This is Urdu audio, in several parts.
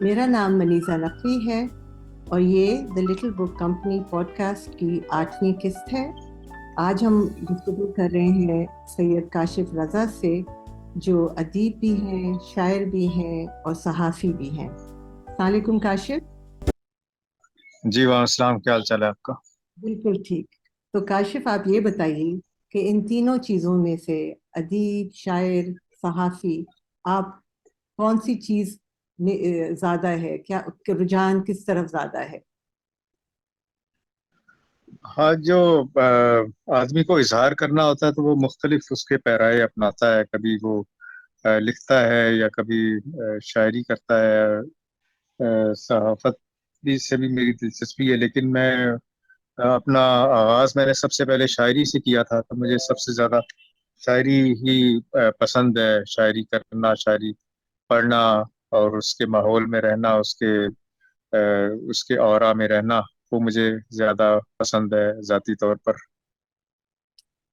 میرا نام منیزہ نقوی ہے اور یہ دی لٹل بک کمپنی پوڈ کاسٹ کی 8ویں قسط ہے۔ آج ہم گفتگو کر رہے ہیں سید کاشف رضا سے، جو ادیب بھی ہیں، شاعر بھی ہیں اور صحافی بھی ہیں۔ السلام علیکم کاشف۔ جی وعلیکم السلام، کیا حال چال ہے آپ کا؟ بالکل ٹھیک۔ تو کاشف آپ یہ بتائیے کہ ان تینوں چیزوں میں سے ادیب، شاعر، صحافی، آپ کون سی چیز میں زیادہ ہے؟ کیا رجحان کس طرف زیادہ ہے؟ ہاں، جو آدمی کو اظہار کرنا ہوتا ہے تو وہ مختلف اس کے پیرائے اپناتا ہے، کبھی وہ لکھتا ہے یا کبھی شاعری کرتا ہے۔ صحافت بھی سے بھی میری دلچسپی ہے، لیکن میں اپنا آغاز میں نے سب سے پہلے شاعری سے کیا تھا، تو مجھے سب سے زیادہ شاعری ہی پسند ہے۔ شاعری کرنا، شاعری پڑھنا اور اس کے ماحول میں رہنا، اس کے اورا میں رہنا، وہ مجھے زیادہ پسند ہے ذاتی طور پر۔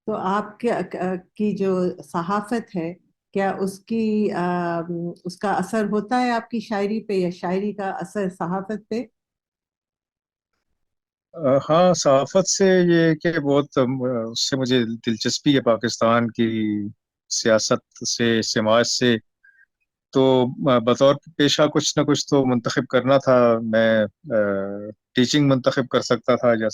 تو آپ کی جو صحافت ہے، کیا اس کا اثر ہوتا ہے آپ کی شاعری پہ، یا شاعری کا اثر صحافت پہ؟ ہاں، صحافت سے یہ کہ بہت اس سے مجھے دلچسپی ہے، پاکستان کی سیاست سے، سماج سے، تو بطور پیشہ کچھ نہ کچھ تو منتخب کرنا تھا۔ میں ٹیچنگ منتخب کر سکتا تھا یا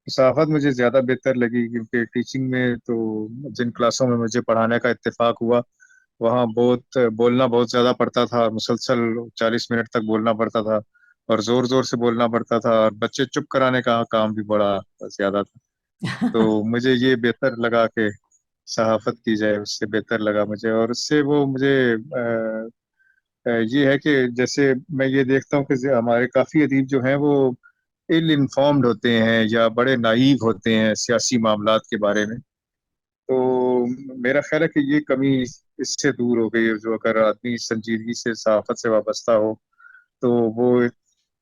صحافت مجھے زیادہ بہتر لگی، کیونکہ ٹیچنگ میں تو جن کلاسوں میں مجھے پڑھانے کا اتفاق ہوا، وہاں بولنا بہت زیادہ پڑتا تھا، مسلسل 40 منٹ تک بولنا پڑتا تھا اور زور زور سے بولنا پڑتا تھا، اور بچے چپ کرانے کا کام بھی بڑا زیادہ تھا۔ تو مجھے یہ بہتر لگا کہ صحافت کی جائے، اس سے بہتر لگا مجھے، اور اس سے وہ مجھے یہ ہے کہ جیسے میں یہ دیکھتا ہوں کہ ہمارے کافی ادیب جو ہیں وہ ایل انفارمڈ ہوتے ہیں یا بڑے نائیو ہوتے ہیں سیاسی معاملات کے بارے میں۔ تو میرا خیال ہے کہ یہ کمی اس سے دور ہو گئی ہے، جو اگر آدمی سنجیدگی سے صحافت سے وابستہ ہو تو وہ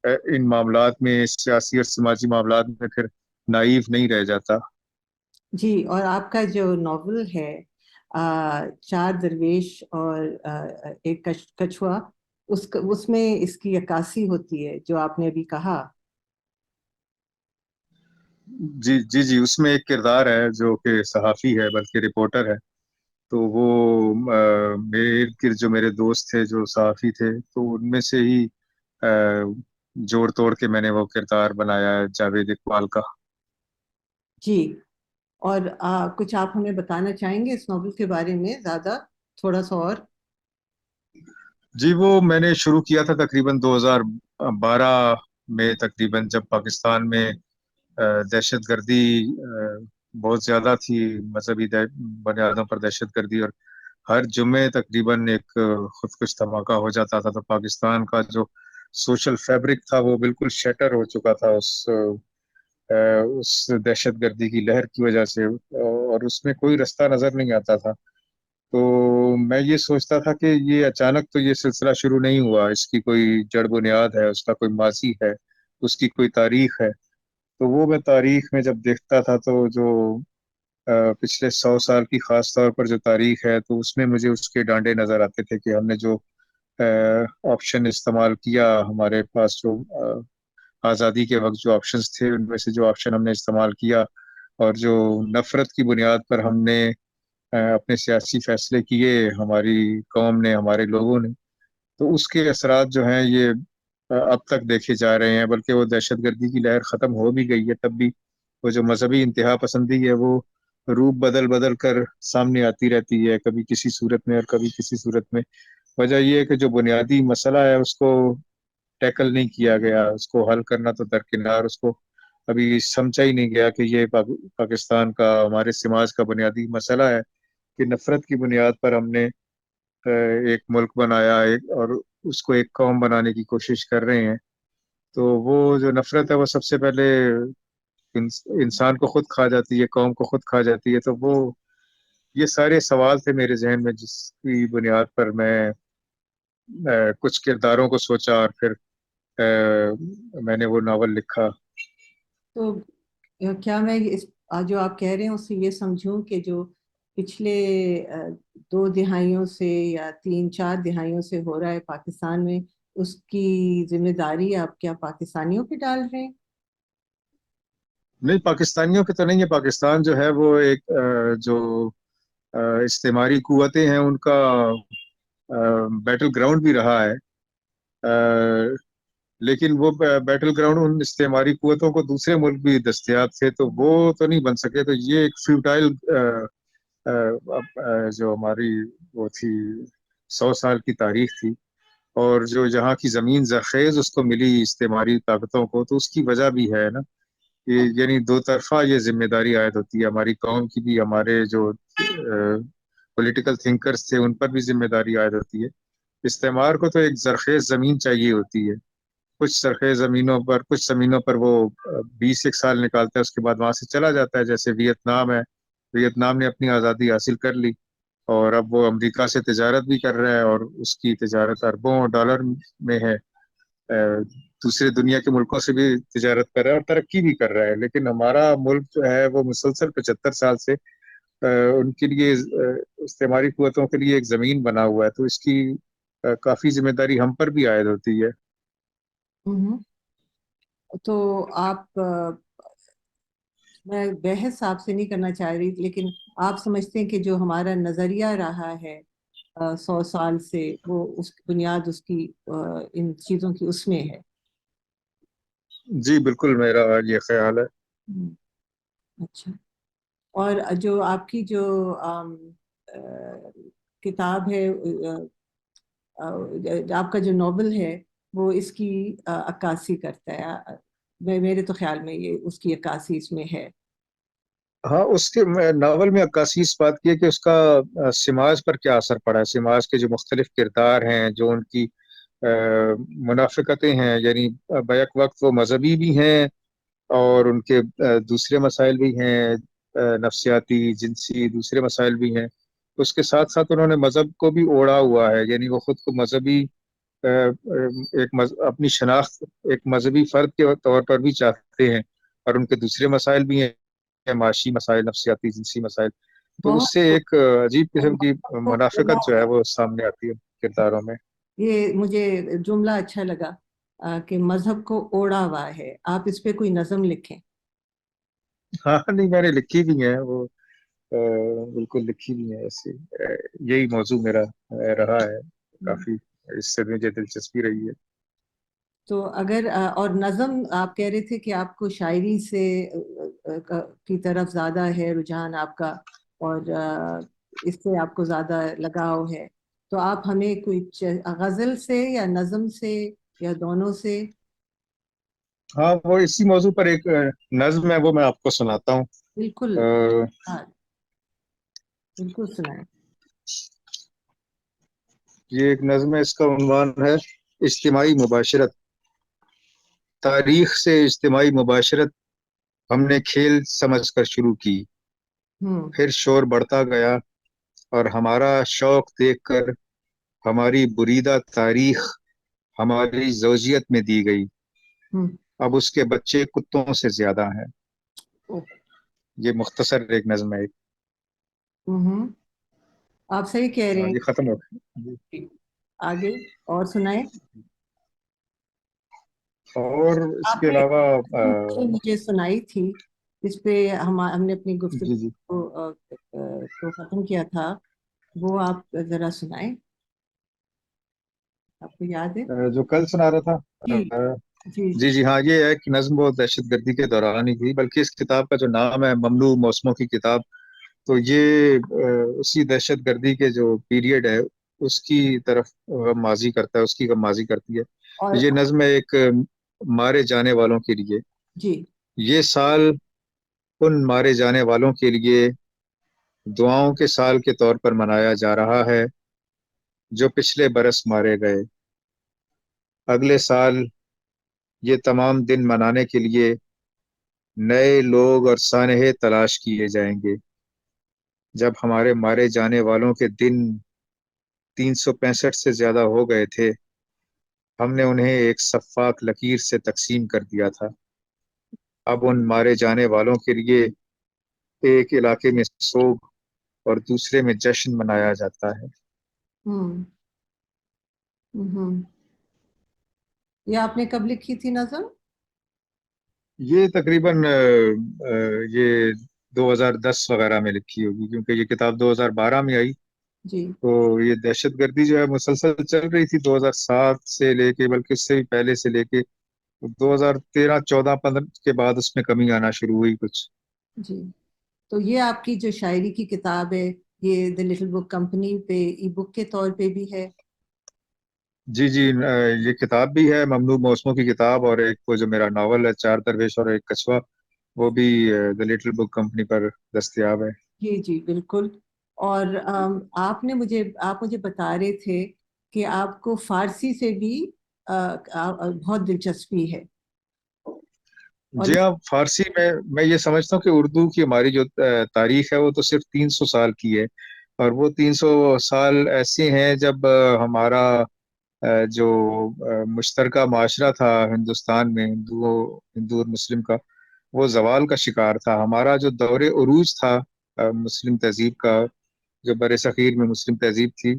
ان معاملات میں، سیاسی اور سماجی معاملات میں پھر نائیو نہیں رہ جاتا۔ جی، اور آپ کا جو ناول ہے چار درویش اور ایک کچھوا، اس میں اس کی عکاسی ہوتی ہے جو آپ نے ابھی کہا۔ جی جی جی، اس میں ایک کردار ہے جو کہ صحافی ہے، بلکہ رپورٹر ہے۔ تو وہ میرے ارد گرد جو میرے دوست تھے جو صحافی تھے، تو ان میں سے ہی جوڑ توڑ کے میں نے وہ کردار بنایا ہے جاوید اقبال کا۔ جی، اور کچھ آپ ہمیں بتانا چاہیں گے اس ناول کے بارے میں زیادہ، تھوڑا سا اور؟ جی، وہ میں نے شروع کیا تھا تقریباً 2012 میں، تقریباً جب پاکستان میں دہشت گردی بہت زیادہ تھی، مذہبی بنیادوں پر دہشت گردی، اور ہر جمعے تقریباً ایک خودکش دھماکہ ہو جاتا تھا۔ تو پاکستان کا جو سوشل فیبرک تھا وہ بالکل شیٹر ہو چکا تھا اس دہشت گردی کی لہر کی وجہ سے، اور اس میں کوئی رستہ نظر نہیں آتا تھا۔ تو میں یہ سوچتا تھا کہ یہ اچانک تو یہ سلسلہ شروع نہیں ہوا، اس کی کوئی جڑ بنیاد ہے، اس کا کوئی ماضی ہے، اس کی کوئی تاریخ ہے۔ تو وہ میں تاریخ میں جب دیکھتا تھا تو جو پچھلے 100 سال کی خاص طور پر جو تاریخ ہے، تو اس میں مجھے اس کے ڈانڈے نظر آتے تھے کہ ہم نے جو آپشن استعمال کیا، ہمارے پاس جو آزادی کے وقت جو آپشنز تھے، ان میں سے جو آپشن ہم نے استعمال کیا، اور جو نفرت کی بنیاد پر ہم نے اپنے سیاسی فیصلے کیے، ہماری قوم نے، ہمارے لوگوں نے، تو اس کے اثرات جو ہیں یہ اب تک دیکھے جا رہے ہیں۔ بلکہ وہ دہشت گردی کی لہر ختم ہو بھی گئی ہے، تب بھی وہ جو مذہبی انتہا پسندی ہے وہ روپ بدل بدل کر سامنے آتی رہتی ہے، کبھی کسی صورت میں اور کبھی کسی صورت میں۔ وجہ یہ ہے کہ جو بنیادی مسئلہ ہے اس کو ٹیکل نہیں کیا گیا، اس کو حل کرنا تو درکنار، اس کو ابھی سمجھا ہی نہیں گیا کہ یہ پاکستان کا، ہمارے سماج کا بنیادی مسئلہ ہے کہ نفرت کی بنیاد پر ہم نے ایک ملک بنایا، اور اس کو ایک قوم بنانے کی کوشش کر رہے ہیں۔ تو وہ جو نفرت ہے وہ سب سے پہلے انسان کو خود کھا جاتی ہے، قوم کو خود کھا جاتی ہے۔ تو وہ یہ سارے سوال تھے میرے ذہن میں، جس کی بنیاد پر میں کچھ کرداروں کو سوچا، اور پھر میں نے وہ ناول لکھا۔ تو کیا میں جو آپ کہہ رہے ہیں اس سے یہ سمجھوں کہ جو پچھلے 2 دہائیوں سے یا 3-4 دہائیوں سے ہو رہا ہے پاکستان میں، اس کی ذمہ داری آپ کیا پاکستانیوں پہ ڈال رہے ہیں؟ نہیں، پاکستانیوں کی تو نہیں ہے. پاکستان جو ہے وہ ایک جو استعماری قوتیں ہیں ان کا بیٹل گراؤنڈ بھی رہا ہے. لیکن وہ بیٹل گراؤنڈ ان استعماری قوتوں کو دوسرے ملک بھی دستیاب تھے تو وہ تو نہیں بن سکے. تو یہ ایک فیوٹائل جو ہماری وہ تھی 100 سال کی تاریخ تھی، اور جو یہاں کی زمین زرخیز اس کو ملی استعماری طاقتوں کو، تو اس کی وجہ بھی ہے نا. یعنی دو طرفہ یہ ذمہ داری عائد ہوتی ہے، ہماری قوم کی بھی، ہمارے جو پولیٹیکل تھنکرز تھے ان پر بھی ذمہ داری عائد ہوتی ہے. استعمار کو تو ایک زرخیز زمین چاہیے ہوتی ہے. کچھ زرخیز زمینوں پر، کچھ زمینوں پر وہ 20 ایک سال نکالتا ہے، اس کے بعد وہاں سے چلا جاتا ہے. جیسے ویتنام ہے، ویتنام نے اپنی آزادی حاصل کر لی اور اب وہ امریکہ سے تجارت بھی کر رہا ہے، اور اس کی تجارت اربوں ڈالر میں ہے. دوسرے دنیا کے ملکوں سے بھی تجارت کر رہا ہے اور ترقی بھی کر رہا ہے. لیکن ہمارا ملک جو ہے وہ مسلسل 75 سال سے ان کے لیے استعماری قوتوں کے لیے ایک زمین بنا ہوا ہے. تو اس کی کافی ذمہ داری ہم پر بھی عائد ہوتی ہے. تو آپ میں بحث آپ سے نہیں کرنا چاہ رہی، لیکن آپ سمجھتے ہیں کہ جو ہمارا نظریہ رہا ہے 100 سال سے، وہ اس کی بنیاد اس کی ان چیزوں کی اس میں ہے؟ جی بالکل، میرا یہ خیال ہے. اچھا. اور جو آپ کی جو کتاب ہے، آپ کا جو ناول ہے، وہ اس کی عکاسی کرتا ہے. میرے تو خیال میں یہ اس کی عکاسی اس میں ہے. ہاں، اس کے ناول میں عکاسی اس بات کی ہے کہ اس کا سماج پر کیا اثر پڑا ہے. سماج کے جو مختلف کردار ہیں، جو ان کی منافقتیں ہیں، یعنی بیک وقت وہ مذہبی بھی ہیں اور ان کے دوسرے مسائل بھی ہیں، نفسیاتی، جنسی، دوسرے مسائل بھی ہیں. اس کے ساتھ ساتھ انہوں نے مذہب کو بھی اوڑھا ہوا ہے. یعنی وہ خود کو مذہبی اپنی شناخت ایک مذہبی فرد کے طور پر بھی چاہتے ہیں، اور ان کے دوسرے مسائل بھی ہیں، معاشی مسائل، نفسیاتی، جنسی مسائل. تو اس سے بہت ایک عجیب قسم کی منافقت جو ہے وہ سامنے آتی ہے کرداروں میں. یہ مجھے جملہ اچھا لگا کہ مذہب کو اوڑھا ہوا ہے. آپ اس پہ کوئی نظم لکھیں. ہاں نہیں، میں نے لکھی بھی ہے وہ، بالکل لکھی بھی ہے ایسے. یہی موضوع میرا رہا ہے کافی، اس سے مجھے دلچسپی رہی ہے. تو اگر اور نظم، آپ کہہ رہے تھے کہ آپ کو شاعری سے کی طرف زیادہ ہے رجحان آپ کا، اور اس سے آپ کو زیادہ لگاؤ ہے. تو آپ ہمیں کوئی غزل سے یا نظم سے یا دونوں سے؟ ہاں، وہ اسی موضوع پر ایک نظم ہے، وہ میں آپ کو سناتا ہوں. بالکل. ہاں، بالکل سنائیں. یہ ایک نظم ہے، اس کا عنوان ہے اجتماعی مباشرت. تاریخ سے اجتماعی مباشرت ہم نے کھیل سمجھ کر شروع کی، ہوں. پھر شور بڑھتا گیا اور ہمارا شوق دیکھ کر ہماری بریدہ تاریخ ہماری زوجیت میں دی گئی. ہوں. اب اس کے بچے کتوں سے زیادہ ہیں. یہ مختصر ایک نظم ہے. ہوں. آپ صحیح کہہ رہے یہ ختم ہو گئی. ہیں. آگے اور سنائیں. اور اس آپ کے نے علاوہ مجھے سنائی تھی، اس پہ ہم نے اپنی جی گفتگو جی، کو ختم کیا تھا، وہ آپ ذرا سنائیں. آپ کو یاد ہے؟ جو کل سنا رہا تھا. جی جی جی جی ہاں، یہ ہے کہ نظم وہ دہشت گردی کے دوران ہی تھی، بلکہ اس کتاب کا جو نام ہے ممنوع موسموں کی کتاب، تو یہ اسی دہشت گردی کے جو پیریڈ ہے اس کی طرف غمازی کرتا ہے، اس کی غمازی کرتی ہے. اور یہ نظم ہے ایک مارے جانے والوں کے لیے. جی. یہ سال ان مارے جانے والوں کے لیے دعاؤں کے سال کے طور پر منایا جا رہا ہے جو پچھلے برس مارے گئے. اگلے سال یہ تمام دن منانے کے لیے نئے لوگ اور سانحے تلاش کیے جائیں گے. جب ہمارے مارے جانے والوں کے دن 365 سے زیادہ ہو گئے تھے، ہم نے انہیں ایک شفاف لکیر سے تقسیم کر دیا تھا. اب ان مارے جانے والوں کے لیے ایک علاقے میں سوگ اور دوسرے میں جشن منایا جاتا ہے. ہوں. ہوں. یہ آپ نے کب لکھی تھی نظم؟ یہ تقریباً یہ 2010 وغیرہ میں لکھی ہوگی، کیونکہ یہ کتاب 2012 میں آئی۔ جی تو یہ دہشت گردی جو ہے مسلسل چل رہی تھی 2007 سے لے کے، بلکہ اس سے بھی پہلے سے لے کے 2013 14 15 کے بعد اس میں کمی آنا شروع ہوئی کچھ۔ جی، تو یہ آپ کی جو شاعری کی کتاب ہے، یہ دا لٹل بک کمپنی پہ ای بک کے طور پہ بھی ہے؟ جی جی، یہ کتاب بھی ہے، ممنوع موسموں کی کتاب، اور ایک وہ جو میرا ناول ہے چار درویش اور ایک کچھوا، وہ بھی دا لٹل بک کمپنی پر دستیاب ہے۔ جی جی بالکل۔ اور آپ مجھے بتا رہے تھے کہ آپ کو فارسی سے بھی بہت دلچسپی ہے، اور جی ہاں، فارسی میں یہ سمجھتا ہوں کہ اردو کی ہماری جو تاریخ ہے وہ تو صرف 300 سال کی ہے، اور وہ 300 سال ایسے ہیں جب ہمارا جو مشترکہ معاشرہ تھا ہندوستان میں، ہندو اور مسلم کا، وہ زوال کا شکار تھا۔ ہمارا جو دور عروج تھا مسلم تہذیب کا، جو بر صغیر میں مسلم تہذیب تھی،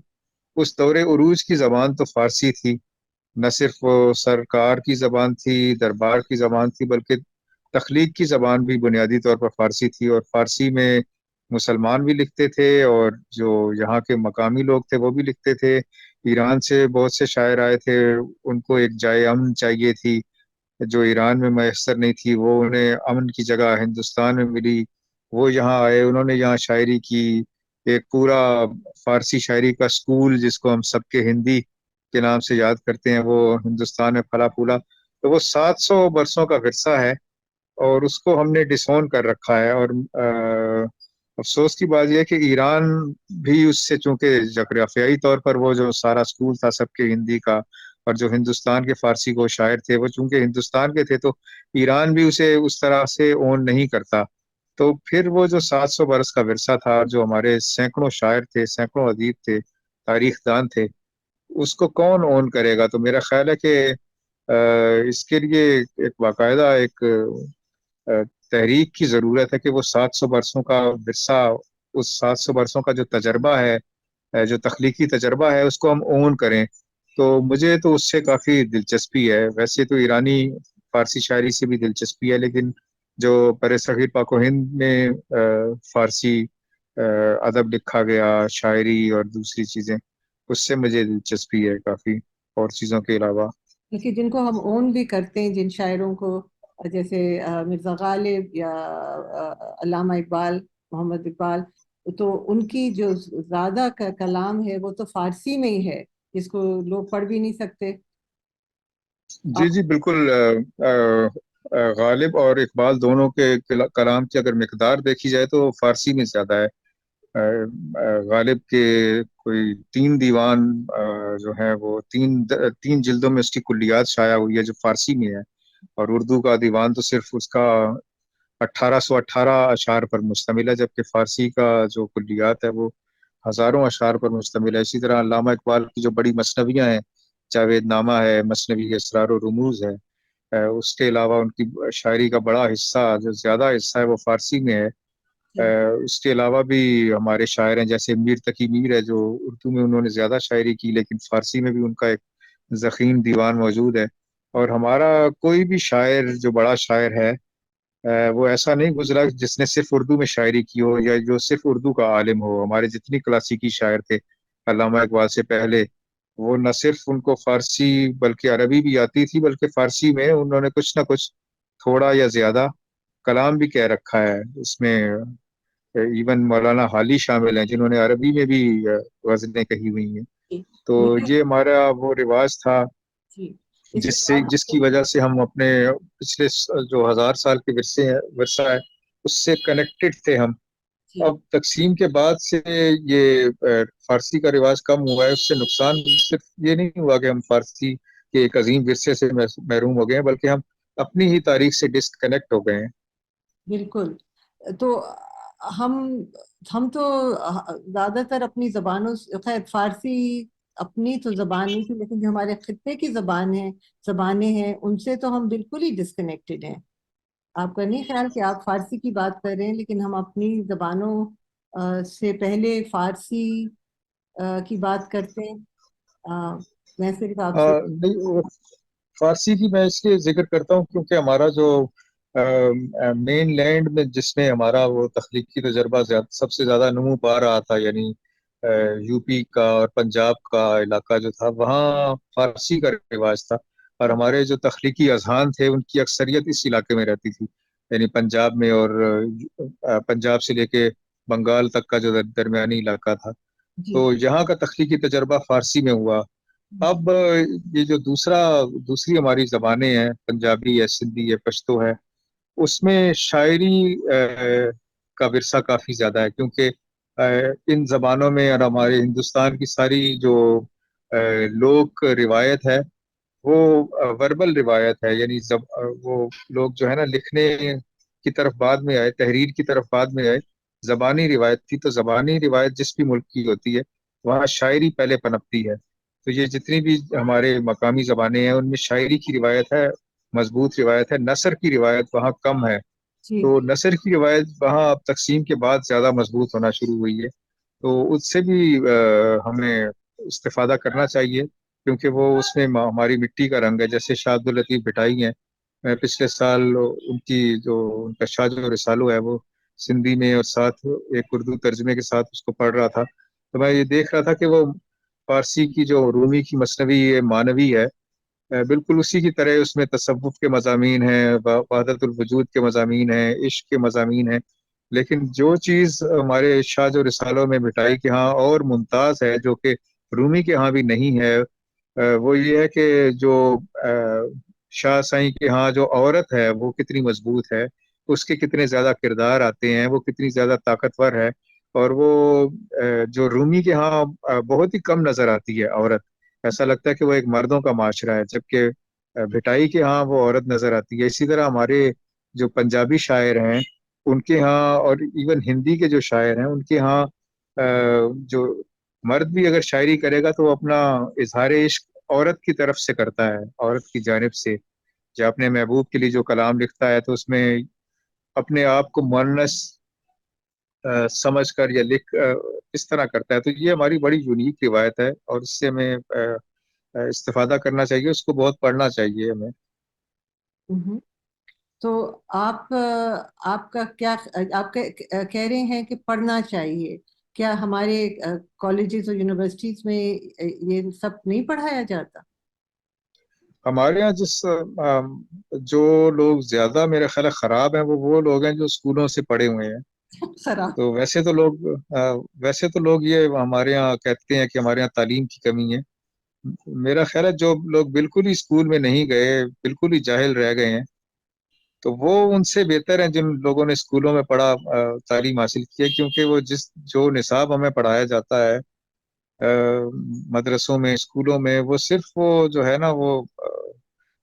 اس دور عروج کی زبان تو فارسی تھی۔ نہ صرف وہ سرکار کی زبان تھی، دربار کی زبان تھی، بلکہ تخلیق کی زبان بھی بنیادی طور پر فارسی تھی، اور فارسی میں مسلمان بھی لکھتے تھے، اور جو یہاں کے مقامی لوگ تھے وہ بھی لکھتے تھے۔ ایران سے بہت سے شاعر آئے تھے، ان کو ایک جائے امن چاہیے تھی جو ایران میں میسر نہیں تھی، وہ انہیں امن کی جگہ ہندوستان میں ملی۔ وہ یہاں آئے، انہوں نے یہاں شاعری کی، ایک پورا فارسی شاعری کا سکول جس کو ہم سب کے ہندی کے نام سے یاد کرتے ہیں، وہ ہندوستان میں پھلا پھولا۔ تو وہ 700 برسوں کا ورثہ ہے، اور اس کو ہم نے ڈسون کر رکھا ہے۔ اور افسوس کی بات یہ ہے کہ ایران بھی اس سے، چونکہ جغرافیائی طور پر وہ جو سارا سکول تھا سب کے ہندی کا، اور جو ہندوستان کے فارسی کو شاعر تھے وہ چونکہ ہندوستان کے تھے، تو ایران بھی اسے اس طرح سے اون نہیں کرتا۔ تو پھر وہ جو 700 برس کا ورثہ تھا، جو ہمارے سینکڑوں شاعر تھے، سینکڑوں ادیب تھے، تاریخ دان تھے، اس کو کون اون کرے گا؟ تو میرا خیال ہے کہ اس کے لیے ایک باقاعدہ ایک تحریک کی ضرورت ہے کہ وہ 700 برسوں کا ورثہ، اس 700 برسوں کا جو تجربہ ہے، جو تخلیقی تجربہ ہے، اس کو ہم اون کریں۔ تو مجھے تو اس سے کافی دلچسپی ہے۔ ویسے تو ایرانی فارسی شاعری سے بھی دلچسپی ہے، لیکن جو برصغیر پاک و ہند میں فارسی ادب لکھا گیا، شاعری اور دوسری چیزیں، اس سے مجھے دلچسپی ہے کافی، اور چیزوں کے علاوہ۔ کیونکہ جن کو ہم اون بھی کرتے ہیں، جن شاعروں کو، جیسے مرزا غالب یا علامہ اقبال، محمد اقبال، تو ان کی جو زیادہ کلام ہے وہ تو فارسی میں ہی ہے، جس کو لوگ پڑھ بھی نہیں سکتے۔ جی جی بالکل، غالب اور اقبال دونوں کے کلام کی اگر مقدار دیکھی جائے تو فارسی میں زیادہ ہے۔ غالب کے کوئی 3 دیوان جو ہے وہ تین جلدوں میں اس کی کلیات شائع ہوئی ہے جو فارسی میں ہے، اور اردو کا دیوان تو صرف اس کا 1818 اشعار پر مشتمل ہے، جبکہ فارسی کا جو کلیات ہے وہ ہزاروں اشعار پر مشتمل ہے۔ اسی طرح علامہ اقبال کی جو بڑی مثنویاں ہیں، جاوید نامہ ہے، مثنوی اسرار و رموز ہے، اس کے علاوہ ان کی شاعری کا بڑا حصہ، جو زیادہ حصہ ہے، وہ فارسی میں ہے۔ جی اس کے علاوہ بھی ہمارے شاعر ہیں، جیسے میر تقی میر ہے، جو اردو میں انہوں نے زیادہ شاعری کی، لیکن فارسی میں بھی ان کا ایک ضخیم دیوان موجود ہے۔ اور ہمارا کوئی بھی شاعر جو بڑا شاعر ہے، وہ ایسا نہیں گزرا جس نے صرف اردو میں شاعری کی ہو، یا جو صرف اردو کا عالم ہو۔ ہمارے جتنی کلاسیکی شاعر تھے علامہ اقبال سے پہلے، وہ نہ صرف ان کو فارسی بلکہ عربی بھی آتی تھی، بلکہ فارسی میں انہوں نے کچھ نہ کچھ تھوڑا یا زیادہ کلام بھی کہہ رکھا ہے اس میں۔ ایون مولانا حالی شامل ہیں جنہوں نے عربی میں بھی غزلیں کہی ہوئی ہیں۔ جی تو یہ ہمارا وہ رواج تھا جی، اس کے جس بعد کی وجہ سے ہم اپنے پچھلے جو 1000 سال کے ورثہ ہے اس سے کنیکٹڈ تھے ہم۔ جی اب تقسیم کے بعد سے یہ فارسی کا رواج کم ہوا ہے، اس سے نقصان صرف یہ نہیں ہوا کہ ہم فارسی کے ایک عظیم ورثے سے محروم ہو گئے ہیں، بلکہ ہم اپنی ہی تاریخ سے ڈسکنیکٹ ہو گئے ہیں۔ بالکل۔ تو ہم ہم تو زیادہ تر اپنی زبانوں سے، خیر فارسی اپنی تو زبان نہیں تھی، لیکن جو ہمارے خطے کی زبانیں ہیں، ان سے تو ہم بالکل ہی ڈسکنیکٹڈ ہیں۔ آپ کا نہیں خیال کہ آپ فارسی کی بات کر رہے ہیں، لیکن ہم اپنی زبانوں سے پہلے فارسی کی بات کرتے ہیں؟ میں صرف آپ سے نہیں، فارسی کی میں اس لیے ذکر کرتا ہوں کیونکہ ہمارا جو مین لینڈ میں جس میں ہمارا وہ تخلیقی تجربہ سب سے زیادہ نمو پا رہا تھا، یعنی یو پی کا اور پنجاب کا علاقہ جو تھا، وہاں فارسی کا رواج تھا، اور ہمارے جو تخلیقی اذہان تھے ان کی اکثریت اس علاقے میں رہتی تھی، یعنی پنجاب میں، اور پنجاب سے لے کے بنگال تک کا جو درمیانی علاقہ تھا، جی تو یہاں کا تخلیقی تجربہ فارسی میں ہوا۔ اب یہ جو دوسری ہماری زبانیں ہیں، پنجابی ہے، سندھی ہے، پشتو ہے، اس میں شاعری کا ورثہ کافی زیادہ ہے، کیونکہ ان زبانوں میں اور ہمارے ہندوستان کی ساری جو لوک روایت ہے وہ وربل روایت ہے، یعنی وہ لوگ جو ہے نا لکھنے کی طرف بعد میں آئے، تحریر کی طرف بعد میں آئے، زبانی روایت تھی، تو زبانی روایت جس بھی ملک کی ہوتی ہے وہاں شاعری پہلے پنپتی ہے، تو یہ جتنی بھی ہمارے مقامی زبانیں ہیں ان میں شاعری کی روایت ہے، مضبوط روایت ہے، نثر کی روایت وہاں کم ہے، جی تو نثر کی روایت وہاں اب تقسیم کے بعد زیادہ مضبوط ہونا شروع ہوئی ہے، تو اس سے بھی ہمیں استفادہ کرنا چاہیے، کیونکہ وہ اس میں ہماری مٹی کا رنگ ہے، جیسے شاہ عبداللطیف بھٹائی ہیں، میں پچھلے سال ان کا شاہ جو رسالو ہے وہ سندھی میں اور ساتھ ایک اردو ترجمے کے ساتھ اس کو پڑھ رہا تھا، تو میں یہ دیکھ رہا تھا کہ وہ فارسی کی جو رومی کی مثنوی مانوی ہے، بالکل اسی کی طرح اس میں تصوف کے مضامین ہیں، وحدت الوجود کے مضامین ہیں، عشق کے مضامین ہیں، لیکن جو چیز ہمارے شاہ جو رسالوں میں بھٹائی کے ہاں اور ممتاز ہے، جو کہ رومی کے ہاں بھی نہیں ہے، وہ یہ ہے کہ جو شاہ سائیں کے ہاں جو عورت ہے وہ کتنی مضبوط ہے، اس کے کتنے زیادہ کردار آتے ہیں، وہ کتنی زیادہ طاقتور ہے، اور وہ جو رومی کے ہاں بہت ہی کم نظر آتی ہے عورت، ایسا لگتا ہے کہ وہ ایک مردوں کا معاشرہ ہے، جبکہ بھٹائی کے ہاں وہ عورت نظر آتی ہے۔ اسی طرح ہمارے جو پنجابی شاعر ہیں ان کے ہاں، اور ایون ہندی کے جو شاعر ہیں ان کے ہاں جو مرد بھی اگر شاعری کرے گا تو وہ اپنا اظہار عشق عورت کی طرف سے کرتا ہے، عورت کی جانب سے، جو اپنے محبوب کے لیے جو کلام لکھتا ہے تو اس میں اپنے آپ کو مؤنث سمجھ کر یا لکھ اس طرح کرتا ہے، تو یہ ہماری بڑی یونیک روایت ہے، اور اس سے ہمیں استفادہ کرنا چاہیے، اس کو بہت پڑھنا چاہیے ہمیں۔ ہوں۔ تو آپ کا کیا آپ کہہ رہے ہیں کہ پڑھنا چاہیے؟ کیا ہمارے کالجز اور یونیورسٹیز میں یہ سب نہیں پڑھایا جاتا؟ ہمارے یہاں جو لوگ زیادہ میرے خیال ہے خراب ہیں وہ لوگ ہیں جو اسکولوں سے پڑھے ہوئے ہیں، سرا تو ویسے تو لوگ یہ ہمارے یہاں کہتے ہیں کہ ہمارے یہاں تعلیم کی کمی ہے، میرا خیال ہے جو لوگ بالکل ہی اسکول میں نہیں گئے، بالکل ہی جاہل رہ گئے ہیں، تو وہ ان سے بہتر ہیں جن لوگوں نے اسکولوں میں پڑھا، تعلیم حاصل کی ہے، کیونکہ وہ جو نصاب ہمیں پڑھایا جاتا ہے مدرسوں میں، اسکولوں میں، وہ صرف وہ جو ہے نا وہ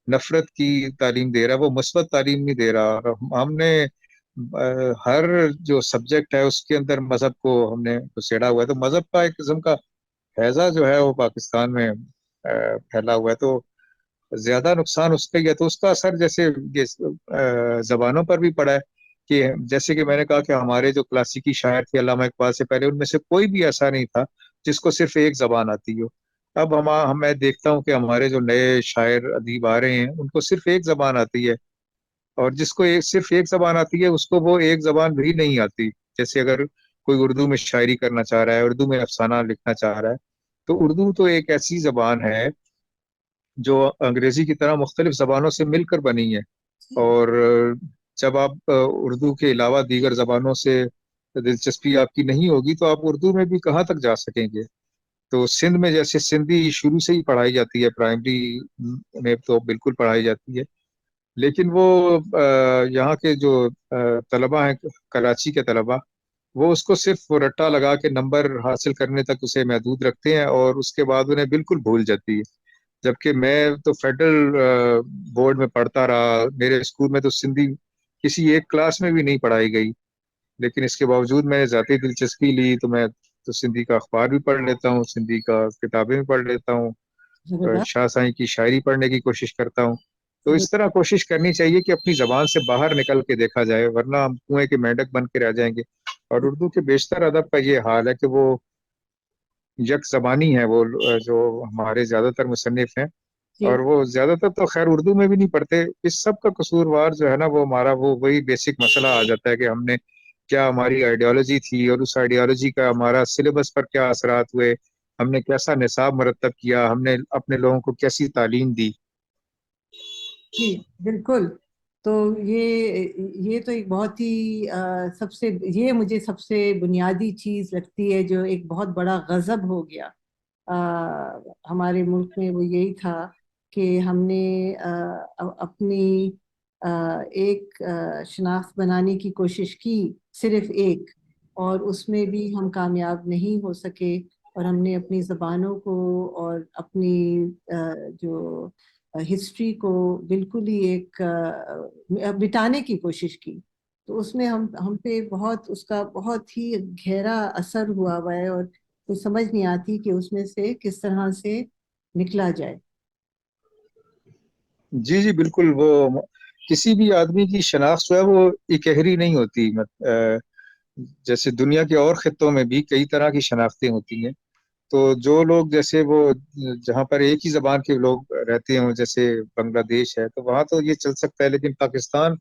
نفرت کی تعلیم دے رہا ہے، وہ مثبت تعلیم نہیں دے رہا، ہم نے ہر جو سبجیکٹ ہے اس کے اندر مذہب کو ہم نے گھسیڑا ہوا ہے، تو مذہب کا ایک قسم کا ہیضہ جو ہے وہ پاکستان میں پھیلا ہوا ہے، تو زیادہ نقصان اس کا ہی ہے، تو اس کا اثر جیسے زبانوں پر بھی پڑا ہے، کہ جیسے کہ میں نے کہا کہ ہمارے جو کلاسیکی شاعر تھے علامہ اقبال سے پہلے، ان میں سے کوئی بھی ایسا نہیں تھا جس کو صرف ایک زبان آتی ہو۔ اب میں دیکھتا ہوں کہ ہمارے جو نئے شاعر ادیب آ رہے ہیں ان کو صرف ایک زبان آتی ہے، اور جس کو صرف ایک زبان آتی ہے اس کو وہ ایک زبان بھی نہیں آتی، جیسے اگر کوئی اردو میں شاعری کرنا چاہ رہا ہے، اردو میں افسانہ لکھنا چاہ رہا ہے، تو اردو تو ایک ایسی زبان ہے جو انگریزی کی طرح مختلف زبانوں سے مل کر بنی ہے، اور جب آپ اردو کے علاوہ دیگر زبانوں سے دلچسپی آپ کی نہیں ہوگی تو آپ اردو میں بھی کہاں تک جا سکیں گے؟ تو سندھ میں جیسے سندھی شروع سے ہی پڑھائی جاتی ہے، پرائمری میں تو بالکل پڑھائی جاتی ہے، لیکن وہ یہاں کے جو طلبہ ہیں، کراچی کے طلبہ، وہ اس کو صرف رٹا لگا کے نمبر حاصل کرنے تک اسے محدود رکھتے ہیں، اور اس کے بعد انہیں بالکل بھول جاتی ہے، جبکہ میں تو فیڈرل بورڈ میں پڑھتا رہا، میرے اسکول میں تو سندھی کسی ایک کلاس میں بھی نہیں پڑھائی گئی، لیکن اس کے باوجود میں نے ذاتی دلچسپی لی، تو میں تو سندھی کا اخبار بھی پڑھ لیتا ہوں، سندھی کا کتابیں بھی پڑھ لیتا ہوں، زبردست شاہ سائیں کی شاعری پڑھنے کی کوشش کرتا ہوں، تو اس طرح کوشش کرنی چاہیے کہ اپنی زبان سے باہر نکل کے دیکھا جائے، ورنہ ہم کنویں کے مینڈک بن کے رہ جائیں گے، اور اردو کے بیشتر ادب کا یہ حال ہے کہ وہ یک زبانی ہے، وہ جو ہمارے زیادہ تر مصنف ہیں اور وہ زیادہ تر تو خیر اردو میں بھی نہیں پڑھتے. اس سب کا قصوروار جو ہے نا وہ ہمارا وہی بیسک مسئلہ آ جاتا ہے کہ ہم نے کیا ہماری آئیڈیالوجی تھی اور اس آئیڈیالوجی کا ہمارا سلیبس پر کیا اثرات ہوئے, ہم نے کیسا نصاب مرتب کیا, ہم نے اپنے لوگوں کو کیسی تعلیم دی. جی بالکل. تو یہ تو ایک بہت ہی یہ مجھے سب سے بنیادی چیز لگتی ہے جو ایک بہت بڑا غضب ہو گیا ہمارے ملک میں. وہ یہی تھا کہ ہم نے اپنی ایک شناخت بنانے کی کوشش کی, صرف ایک, اور اس میں بھی ہم کامیاب نہیں ہو سکے, اور ہم نے اپنی زبانوں کو اور اپنی جو ہسٹری کو بالکل ہی ایک مٹانے کی کوشش کی. تو اس میں ہم پہ اس کا بہت ہی گہرا اثر ہوا ہے, اور کچھ سمجھ نہیں آتی کہ اس میں سے کس طرح سے نکلا جائے. جی جی بالکل. وہ کسی بھی آدمی کی شناخت جو ہے وہ اکہری نہیں ہوتی. جیسے دنیا کے اور خطوں میں بھی کئی طرح کی شناختیں ہوتی ہیں. تو جو لوگ جیسے وہ جہاں پر ایک ہی زبان کے لوگ رہتے ہوں, جیسے بنگلہ دیش ہے, تو وہاں تو یہ چل سکتا ہے. لیکن پاکستان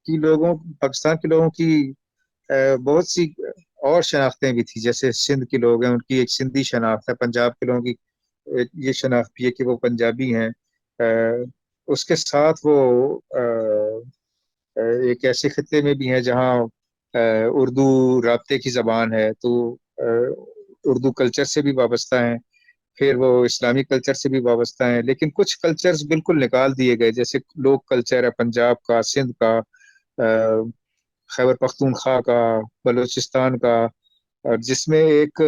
کے لوگوں کی بہت سی اور شناختیں بھی تھی. جیسے سندھ کے لوگ ہیں, ان کی ایک سندھی شناخت ہے. پنجاب کے لوگوں کی یہ شناخت بھی ہے کہ وہ پنجابی ہیں. اس کے ساتھ وہ ایک ایسے خطے میں بھی ہیں جہاں اردو رابطے کی زبان ہے, تو اردو کلچر سے بھی وابستہ ہیں. پھر وہ اسلامی کلچر سے بھی وابستہ ہیں. لیکن کچھ کلچرز بالکل نکال دیے گئے, جیسے لوک کلچر ہے پنجاب کا, سندھ کا, خیبر پختونخوا کا, بلوچستان کا, اور جس میں ایک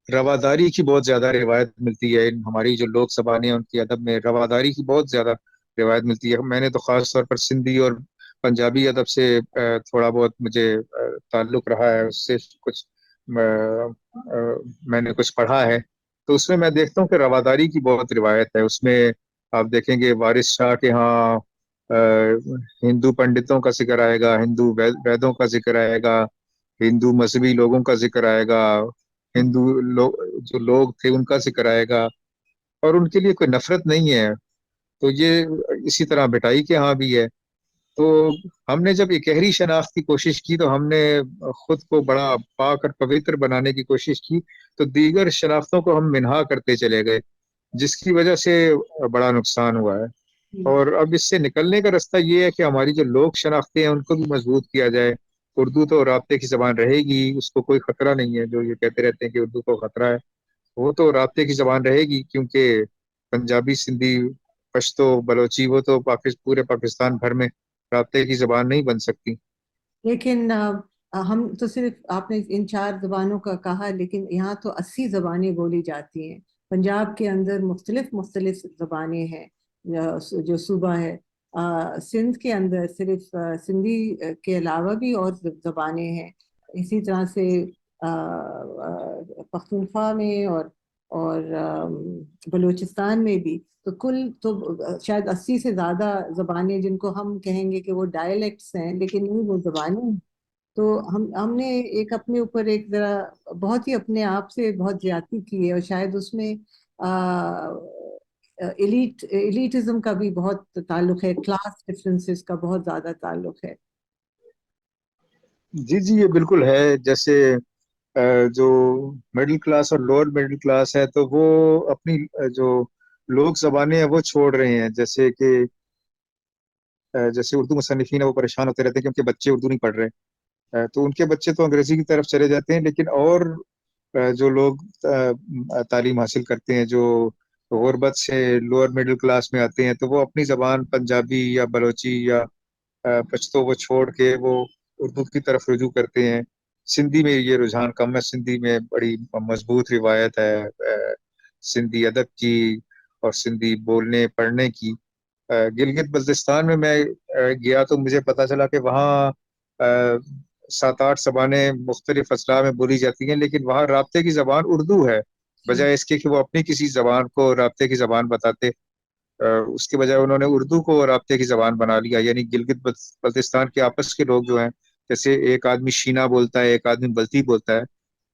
رواداری کی بہت زیادہ روایت ملتی ہے. ہماری جو لوک زبانیں ہیں ان کے ادب میں رواداری کی بہت زیادہ روایت ملتی ہے. میں نے تو خاص طور پر سندھی اور پنجابی ادب سے تھوڑا بہت مجھے تعلق رہا ہے, اس سے کچھ میں نے کچھ پڑھا ہے. تو اس میں دیکھتا ہوں کہ رواداری کی بہت روایت ہے. اس میں آپ دیکھیں گے وارث شاہ کے ہاں ہندو پنڈتوں کا ذکر آئے گا, ہندو ویدوں کا ذکر آئے گا, ہندو مذہبی لوگوں کا ذکر آئے گا, ہندو جو لوگ تھے ان کا ذکر آئے گا, اور ان کے لیے کوئی نفرت نہیں ہے. تو یہ اسی طرح بٹائی کے ہاں بھی ہے. تو ہم نے جب اکہری شناخت کی کوشش کی تو ہم نے خود کو بڑا پاک اور پوتر بنانے کی کوشش کی, تو دیگر شناختوں کو ہم منہا کرتے چلے گئے, جس کی وجہ سے بڑا نقصان ہوا ہے. اور اب اس سے نکلنے کا راستہ یہ ہے کہ ہماری جو لوک شناختیں ہیں ان کو بھی مضبوط کیا جائے. اردو تو رابطے کی زبان رہے گی, اس کو کوئی خطرہ نہیں ہے. جو یہ کہتے رہتے ہیں کہ اردو کو خطرہ ہے, وہ تو رابطے کی زبان رہے گی, کیونکہ پنجابی, سندھی, پشتو, بلوچی وہ تو پورے پاکستان بھر میں رابطے کی زبان نہیں بن سکتی. لیکن ہم تو صرف آپ نے ان 4 زبانوں کا کہا, لیکن یہاں تو 80 زبانیں بولی جاتی ہیں. پنجاب کے اندر مختلف زبانیں ہیں جو صوبہ ہے. سندھ کے اندر صرف سندھی کے علاوہ بھی اور زبانیں ہیں. اسی طرح سے پختونخوا میں اور بلوچستان میں بھی. تو تو شاید 80 سے زیادہ زبانیں جن کو ہم کہیں گے کہ وہ ڈائلیکٹس ہیں, لیکن نہیں وہ زبانیں ہیں. تو ہم نے ایک اپنے اوپر ایک ذرا بہت ہی اپنے آپ سے بہت زیادتی کی ہے, اور شاید اس میں ایلیٹزم کا بھی بہت تعلق ہے, کلاس ڈفرینسز کا بہت زیادہ تعلق ہے. جی جی یہ بالکل ہے. جیسے جو مڈل کلاس اور لوور مڈل کلاس ہے تو وہ اپنی جو لوک زبانیں ہیں وہ چھوڑ رہے ہیں. جیسے اردو مصنفین ہیں وہ پریشان ہوتے رہتے ہیں کہ ان کے بچے اردو نہیں پڑھ رہے, تو ان کے بچے تو انگریزی کی طرف چلے جاتے ہیں. لیکن اور جو لوگ تعلیم حاصل کرتے ہیں, جو غربت سے لوور مڈل کلاس میں آتے ہیں, تو وہ اپنی زبان پنجابی یا بلوچی یا پشتو وہ چھوڑ کے وہ اردو کی طرف رجوع کرتے ہیں. سندھی میں یہ رجحان کم ہے. سندھی میں بڑی مضبوط روایت ہے سندھی ادب کی اور سندھی بولنے پڑھنے کی. گلگت بلتستان میں گیا تو مجھے پتا چلا کہ وہاں 7-8 زبانیں مختلف اضلاع میں بولی جاتی ہیں, لیکن وہاں رابطے کی زبان اردو ہے, بجائے اس کے کہ وہ اپنی کسی زبان کو رابطے کی زبان بتاتے. اس کے بجائے انہوں نے اردو کو رابطے کی زبان بنا لیا. یعنی گلگت بلتستان کے آپس کے لوگ جو ہیں, جیسے ایک آدمی شینا بولتا ہے, ایک آدمی بلتی بولتا ہے,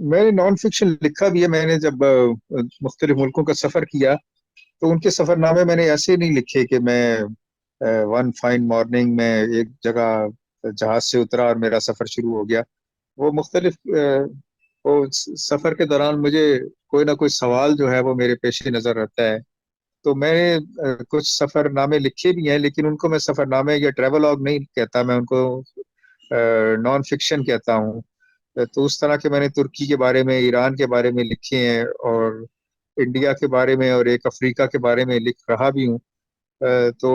میں نے نان فکشن لکھا بھی ہے. میں نے جب مختلف ملکوں کا سفر کیا تو ان کے سفر نامے میں نے ایسے نہیں لکھے کہ میں ون فائن مارننگ میں ایک جگہ جہاز سے اترا اور میرا سفر شروع ہو گیا. وہ مختلف وہ سفر کے دوران مجھے کوئی نہ کوئی سوال جو ہے وہ میرے پیش نظر رہتا ہے. تو میں نے کچھ سفر نامے لکھے بھی ہیں, لیکن ان کو میں سفر نامے یا ٹریولاگ نہیں کہتا, میں ان کو نان فکشن کہتا ہوں. تو اس طرح کے میں نے ترکی کے بارے میں, ایران کے بارے میں لکھے ہیں, اور انڈیا کے بارے میں, اور ایک افریقہ کے بارے میں لکھ رہا بھی ہوں. تو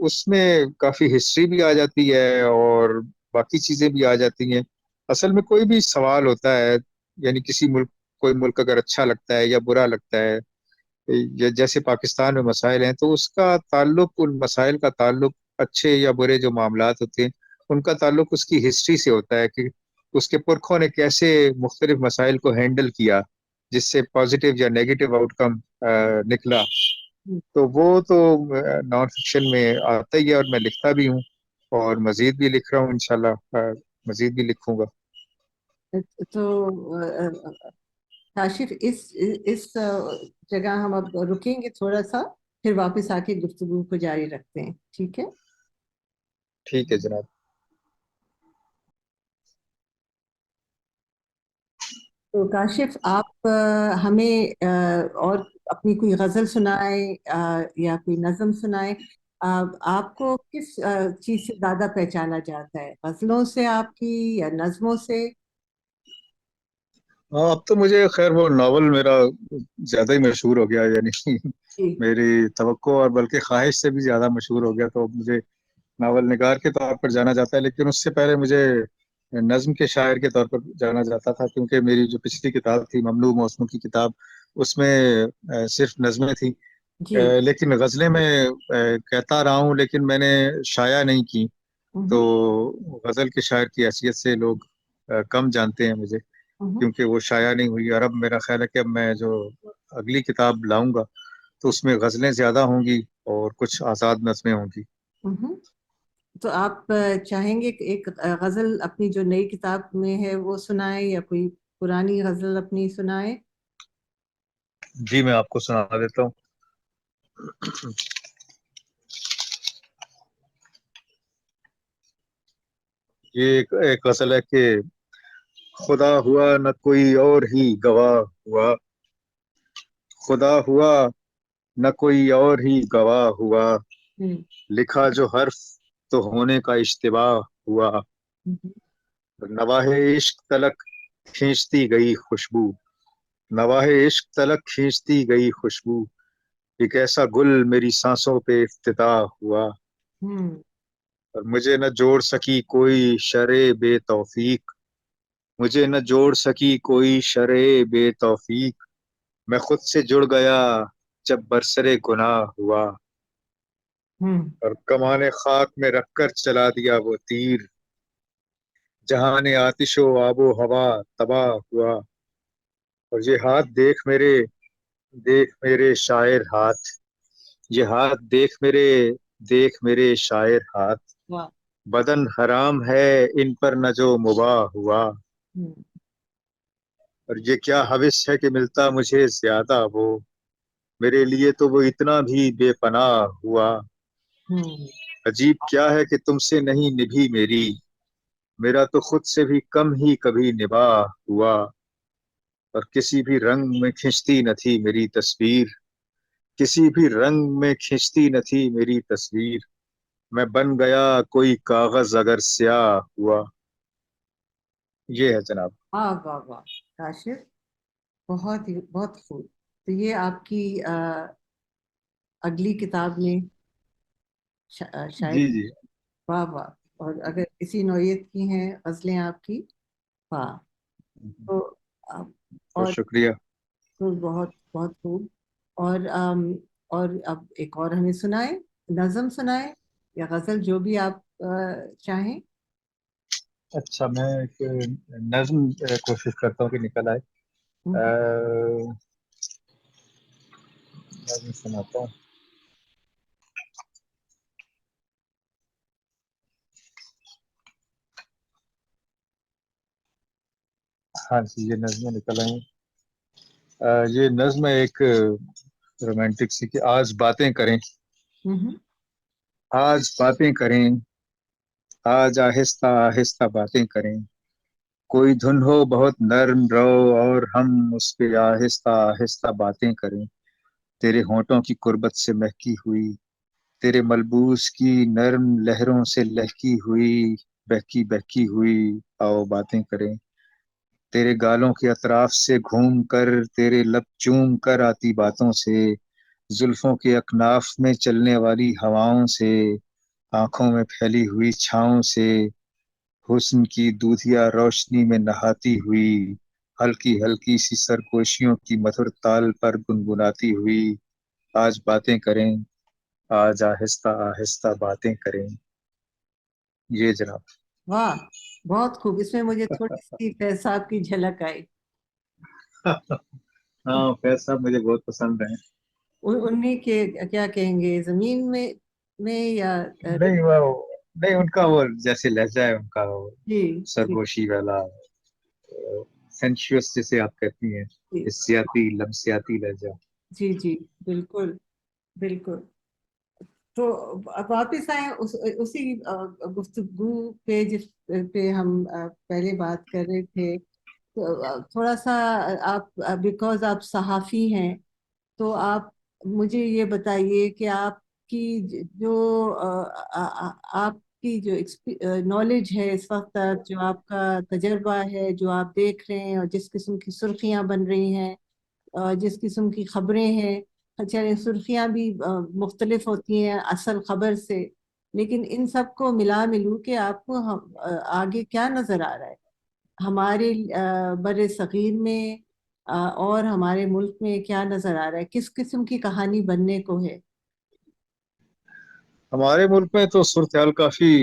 اس میں کافی ہسٹری بھی آ جاتی ہے اور باقی چیزیں بھی آ جاتی ہیں. اصل میں کوئی بھی سوال ہوتا ہے, یعنی کسی ملک, کوئی ملک اگر اچھا لگتا ہے یا برا لگتا ہے, جیسے پاکستان میں مسائل ہیں, تو اس کا تعلق, ان مسائل کا تعلق, اچھے یا برے جو معاملات ہوتے ہیں ان کا تعلق اس کی ہسٹری سے ہوتا ہے کہ اس کے پرکھوں نے کیسے مختلف مسائل کو ہینڈل کیا جس سے پازیٹیو یا نیگیٹو آؤٹ کم نکلا. تو وہ تو نان فکشن میں آتا ہی ہے, اور میں لکھتا بھی ہوں, اور مزید بھی لکھ رہا ہوں, انشاءاللہ مزید بھی لکھوں گا. تو کاشف, اس جگہ ہم اب رکیں گے تھوڑا سا, پھر واپس آ کے گفتگو کو جاری رکھتے ہیں, ٹھیک ہے؟ ٹھیک ہے جناب. تو کاشف, آپ ہمیں اور اپنی کوئی غزل سنائیں یا کوئی نظم سنائیں. آپ کو کس چیز سے زیادہ پہچانا جاتا ہے, غزلوں سے آپ کی یا نظموں سے؟ ہاں, اب تو مجھے خیر وہ ناول میرا زیادہ ہی مشہور ہو گیا, یعنی جی میری توقع اور بلکہ خواہش سے بھی زیادہ مشہور ہو گیا. تو مجھے ناول نگار کے طور پر جانا جاتا ہے, لیکن اس سے پہلے مجھے نظم کے شاعر کے طور پر جانا جاتا تھا, کیونکہ میری جو پچھلی کتاب تھی ممنوع موسموں کی کتاب, اس میں صرف نظمیں تھیں. جی. لیکن غزلیں میں کہتا رہا ہوں, لیکن میں نے شائع نہیں کی. تو مہم، غزل کے شاعر کی حیثیت سے لوگ کم جانتے ہیں مجھے, مہم، کیونکہ وہ شائع نہیں ہوئی. اور اب میرا خیال ہے کہ اب میں جو اگلی کتاب لاؤں گا تو اس میں غزلیں زیادہ ہوں گی اور کچھ آزاد نظمیں ہوں گی. مہم. تو آپ چاہیں گے کہ ایک غزل اپنی جو نئی کتاب میں ہے وہ سنائیں, یا کوئی پرانی غزل اپنی سنائیں؟ جی, میں آپ کو سنا دیتا ہوں. یہ ایک غزل ہے کہ خدا ہوا نہ کوئی اور ہی گواہ ہوا, خدا ہوا نہ کوئی اور ہی گواہ ہوا, ہم، لکھا جو حرف تو ہونے کا اشتباہ ہوا, مہم، نواہ عشق تلک کھینچتی گئی خوشبو, نواہ عشق تلک کھینچتی گئی خوشبو, ایک ایسا گل میری سانسوں پہ افتتاح ہوا, ہم، اور مجھے نہ جوڑ سکی کوئی شرع بے توفیق, مجھے نہ جوڑ سکی کوئی شرع بے توفیق, میں خود سے جڑ گیا جب برسرے گناہ ہوا, ہم، اور کمان خاک میں رکھ کر چلا دیا وہ تیر, جہان آتش و آب و ہوا تباہ ہوا, اور یہ ہاتھ دیکھ میرے شاعر ہاتھ, یہ ہاتھ دیکھ میرے شاعر ہاتھ, واہ، بدن حرام ہے ان پر نہ جو مباح ہوا, ہم، اور یہ کیا حوث ہے کہ ملتا مجھے زیادہ وہ, میرے لیے تو وہ اتنا بھی بے پناہ ہوا, ہم، عجیب کیا ہے کہ تم سے نہیں نبھی میری, میرا تو خود سے بھی کم ہی کبھی نباہ ہوا, اور کسی بھی رنگ میں کھنچتی نہ تھی میری تصویر, کسی بھی رنگ میں کھنچتی نہ تھی میری تصویر, میں بن گیا کوئی کاغذ اگر سیاہ ہوا. یہ ہے جناب. واہ واہ واہ کاشف, بہت ہی بہت خوب. تو یہ آپ کی اگلی کتاب میں جی شاید. جی, واہ واہ. اور اگر اسی نوعیت کی ہیں غزلیں آپ کی, واہ. تو بہت اور شکریہ. تو بہت بہت خوب. اور اور اب ایک اور ہمیں سنائیں, نظم سنائیں یا غزل, جو بھی آپ چاہیں. اچھا, میں ایک نظم کوشش کرتا ہوں کہ نکل آئے. نظم سناتا ہوں. ہاں جی، یہ نظمیں نکل آئی. یہ نظم ہے ایک رومانٹک سی کہ آج باتیں کریں، آج باتیں کریں، آج آہستہ آہستہ باتیں کریں. کوئی دھن ہو بہت نرم رو اور ہم اس پہ آہستہ آہستہ باتیں کریں. تیرے ہونٹوں کی قربت سے مہکی ہوئی، تیرے ملبوس کی نرم لہروں سے لہکی ہوئی، بہکی بہکی ہوئی آؤ باتیں کریں. تیرے گالوں کے اطراف سے گھوم کر، تیرے لب چوم کر آتی باتوں سے، زلفوں کے اکناف میں چلنے والی ہواؤں سے، آنکھوں میں پھیلی ہوئی چھاؤں سے، حسن کی دودھیا روشنی میں نہاتی ہوئی، ہلکی ہلکی سی سرگوشیوں کی مدھر تال پر گنگناتی ہوئی. آج باتیں کریں، آج آہستہ آہستہ باتیں کریں. یہ جناب. واہ، بہت خوب. اس میں مجھے تھوڑی سی فیض صاحب کی جھلک آئی. ہاں، فیض صاحب مجھے بہت پسند ہیں. انہیں کے کیا کہیں گے، زمین میں یا نہیں وہ نہیں، ان کا وہ جیسے لہجہ ہے ان کا، وہ جی جی سرگوشی والا سینشوس جسے آپ کہتی ہیں، جی حسیاتی لمسیاتی لہجہ. جی جی، بالکل بالکل. تو اب واپس آئے اسی گفتگو پہ جس پہ ہم پہلے بات کر رہے تھے. تھوڑا سا آپ، بیکاز آپ صحافی ہیں، تو آپ مجھے یہ بتائیے کہ آپ کی جو آپ کی جو نالج ہے اس وقت تک، جو آپ کا تجربہ ہے، جو آپ دیکھ رہے ہیں، اور جس قسم کی سرخیاں بن رہی ہیں، جس قسم کی خبریں ہیں. چلیں، سرخیاں بھی مختلف ہوتی ہیں اصل خبر سے، لیکن ان سب کو ملا ملو کے آپ کو آگے کیا نظر آ رہا ہے ہمارے بر صغیر میں اور ہمارے ملک میں؟ کیا نظر آ رہا ہے؟ کس قسم کی کہانی بننے کو ہے؟ ہمارے ملک میں تو صورتحال کافی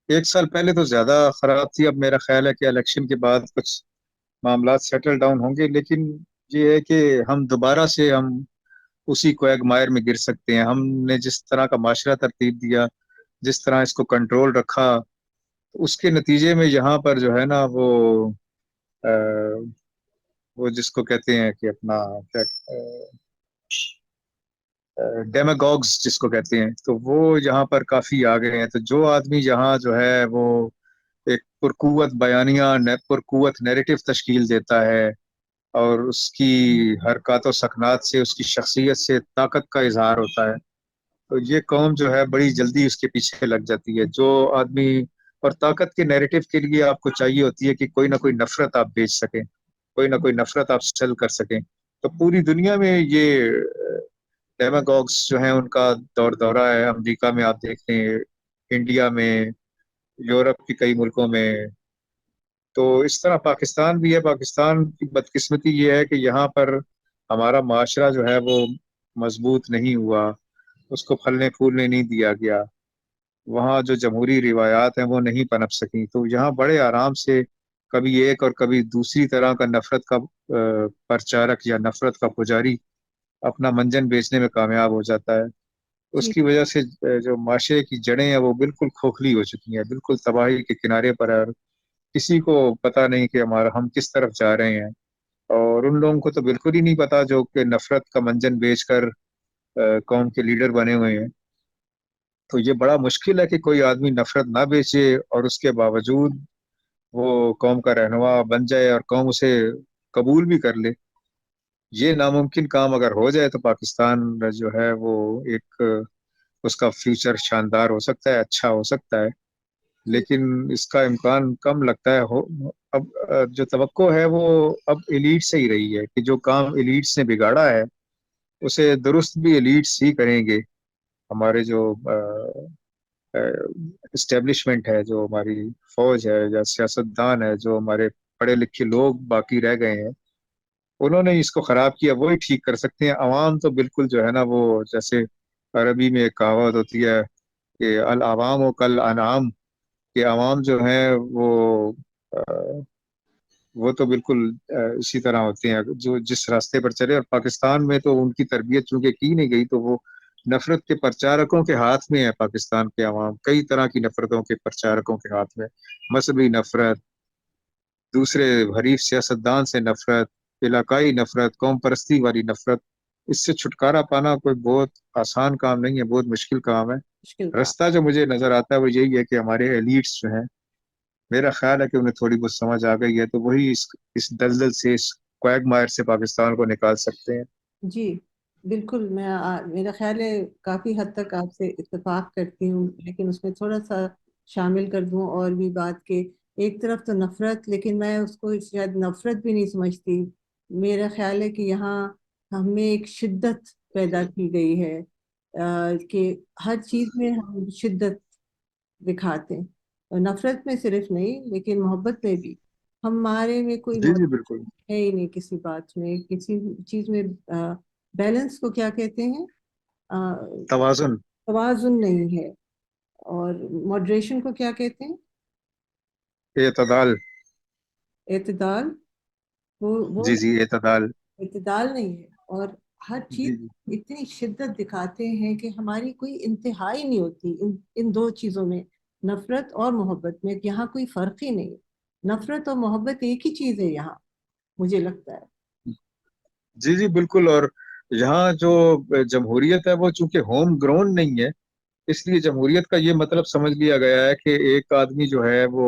1 سال پہلے تو زیادہ خراب تھی. اب میرا خیال ہے کہ الیکشن کے بعد کچھ معاملات سیٹل ڈاؤن ہوں گے، لیکن یہ ہے کہ ہم دوبارہ سے اسی کویگمائر میں گر سکتے ہیں. ہم نے جس طرح کا معاشرہ ترتیب دیا، جس طرح اس کو کنٹرول رکھا، اس کے نتیجے میں یہاں پر جو ہے نا وہ جس کو کہتے ہیں کہ اپنا ڈیماگوگز جس کو کہتے ہیں، تو وہ یہاں پر کافی آ گئے ہیں. تو جو آدمی یہاں جو ہے وہ ایک پرقوت بیانیہ، پرقوت نیریٹو تشکیل دیتا ہے، اور اس کی حرکات و سکنات سے، اس کی شخصیت سے طاقت کا اظہار ہوتا ہے، تو یہ قوم جو ہے بڑی جلدی اس کے پیچھے لگ جاتی ہے. جو آدمی، اور طاقت کے نیریٹو کے لیے آپ کو چاہیے ہوتی ہے کہ کوئی نہ کوئی نفرت آپ بیچ سکیں، کوئی نہ کوئی نفرت آپ سیل کر سکیں. تو پوری دنیا میں یہ ڈیماگوگس جو ہیں ان کا دور دورہ ہے. امریکہ میں آپ دیکھ لیں، انڈیا میں، یورپ کے کئی ملکوں میں. تو اس طرح پاکستان بھی ہے. پاکستان کی بدقسمتی یہ ہے کہ یہاں پر ہمارا معاشرہ جو ہے وہ مضبوط نہیں ہوا، اس کو پھلنے پھولنے نہیں دیا گیا. وہاں جو جمہوری روایات ہیں وہ نہیں پنپ سکیں، تو یہاں بڑے آرام سے کبھی ایک اور کبھی دوسری طرح کا نفرت کا پرچارک یا نفرت کا پجاری اپنا منجن بیچنے میں کامیاب ہو جاتا ہے. اس جی کی وجہ سے جو معاشرے کی جڑیں ہیں وہ بالکل کھوکھلی ہو چکی ہیں، بالکل تباہی کے کنارے پر ہے. کسی کو پتہ نہیں کہ ہم کس طرف جا رہے ہیں، اور ان لوگوں کو تو بالکل ہی نہیں پتا جو کہ نفرت کا منجن بیچ کر قوم کے لیڈر بنے ہوئے ہیں. تو یہ بڑا مشکل ہے کہ کوئی آدمی نفرت نہ بیچے اور اس کے باوجود وہ قوم کا رہنما بن جائے اور قوم اسے قبول بھی کر لے. یہ ناممکن کام اگر ہو جائے تو پاکستان جو ہے وہ ایک، اس کا فیوچر شاندار ہو سکتا ہے، اچھا ہو سکتا ہے، جی لیکن اس کا امکان کم لگتا ہے. اب جو توقع ہے وہ اب ایلیٹ سے ہی رہی ہے کہ جو کام ایلیٹس نے بگاڑا ہے اسے درست بھی ایلیٹس ہی کریں گے. ہمارے جو اسٹیبلشمنٹ ہے، جو ہماری فوج ہے یا سیاستدان ہے، جو ہمارے پڑھے لکھے لوگ باقی رہ گئے ہیں، انہوں نے اس کو خراب کیا، وہی ٹھیک کر سکتے ہیں. عوام تو بالکل جو ہے نا وہ جیسے عربی میں ایک کہاوت ہوتی ہے کہ العوام و کل انعام، کہ عوام جو ہیں وہ تو بالکل اسی طرح ہوتے ہیں جو جس راستے پر چلے. اور پاکستان میں تو ان کی تربیت چونکہ کی نہیں گئی، تو وہ نفرت کے پرچارکوں کے ہاتھ میں ہے. پاکستان کے عوام کئی طرح کی نفرتوں کے پرچارکوں کے ہاتھ میں، مذہبی نفرت، دوسرے حریف سیاستدان سے نفرت، علاقائی نفرت، قوم پرستی والی نفرت، اس سے چھٹکارا پانا کوئی بہت آسان کام نہیں ہے، بہت مشکل کام ہے۔ مشکل کا۔ رستہ جو مجھے نظر آتا ہے وہ یہی ہے کہ ہمارے ایلیٹس جو ہیں، میرا خیال ہے کہ انہیں تھوڑی بہت سمجھ آ گئی ہے، تو وہی اس دلدل سے، اس کویگمائر سے پاکستان کو نکال سکتے ہیں۔ جی بالکل، میں میرا خیال ہے کافی حد تک آپ سے اتفاق کرتی ہوں، لیکن اس میں تھوڑا سا شامل کر دوں اور بھی بات کہ ایک طرف تو نفرت، لیکن میں اس کو شاید نفرت بھی نہیں سمجھتی۔ میرا خیال ہے کہ یہاں ہمیں ایک شدت پیدا کی گئی ہے، کہ ہر چیز میں ہم شدت دکھاتے ہیں، اور نفرت میں صرف نہیں لیکن محبت میں بھی ہمارے میں کوئی جی جی بالکل۔ ہے ہی نہیں، کسی بات میں، کسی چیز میں بیلنس کو کیا کہتے ہیں، توازن۔ توازن نہیں ہے، اور ماڈریشن کو کیا کہتے ہیں، اعتدال۔ اعتدال، وہ جی جی اعتدال۔ اعتدال نہیں ہے، اور ہر چیز جی جی اتنی شدت دکھاتے ہیں کہ ہماری کوئی انتہائی نہیں ہوتی ان دو چیزوں میں، نفرت اور محبت میں یہاں کوئی فرق ہی نہیں، نفرت اور محبت ایک ہی چیز ہے یہاں، مجھے لگتا ہے۔ جی جی بالکل۔ اور یہاں جو جمہوریت ہے وہ چونکہ ہوم گرون نہیں ہے، اس لیے جمہوریت کا یہ مطلب سمجھ لیا گیا ہے کہ ایک آدمی جو ہے وہ